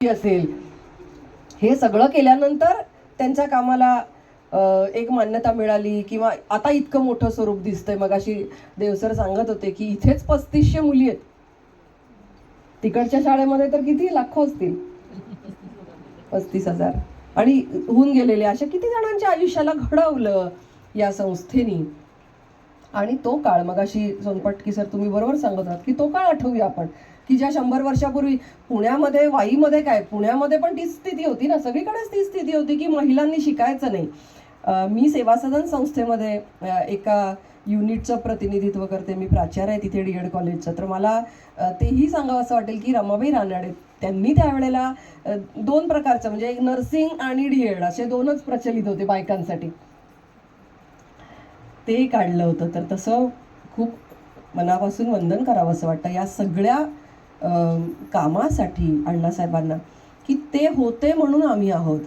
असेल, हे सगळं केल्यानंतर त्यांच्या कामाला एक मान्यता मिळाली किंवा आता इतकं मोठं स्वरूप दिसतंय. मगाशी देवसर सांगत होते की इथेच 3500 मुली आहेत. तिकडच्या शाळेमध्ये तर किती लाखो असतील, 35,000 आणि होऊन गेलेले अशा किती जणांच्या आयुष्याला घडवलं या संस्थेनी. आणि तो काळ, मगाशी सोनपटकी सर तुम्ही बरोबर सांगत आहात की तो काळ आठवूया आपण, की ज्या 100 वर्षापूर्वी पुण्यामध्ये, वाईमध्ये काय, पुण्यामध्ये पण तीच स्थिती होती ना, सगळीकडेच ती स्थिती होती की महिलांनी शिकायचं नाही. मी सेवा सदन संस्थेमध्ये एका युनिटचं प्रतिनिधित्व करते. मी प्राचार्य आहे तिथे DED कॉलेजचं. तर मला तेही सांगावं असं वाटेल की रमाबाई रानडे त्यांनी त्यावेळेला 2 प्रकारचं, म्हणजे नर्सिंग आणि DED असे 2च प्रचलित होते बायकांसाठी, ते काढलं होतं. तर तसं खूप मनापासून वंदन करावं असं वाटतं या सगळ्या कामासाठी अण्णासाहेबांना, की ते होते म्हणून आम्ही आहोत.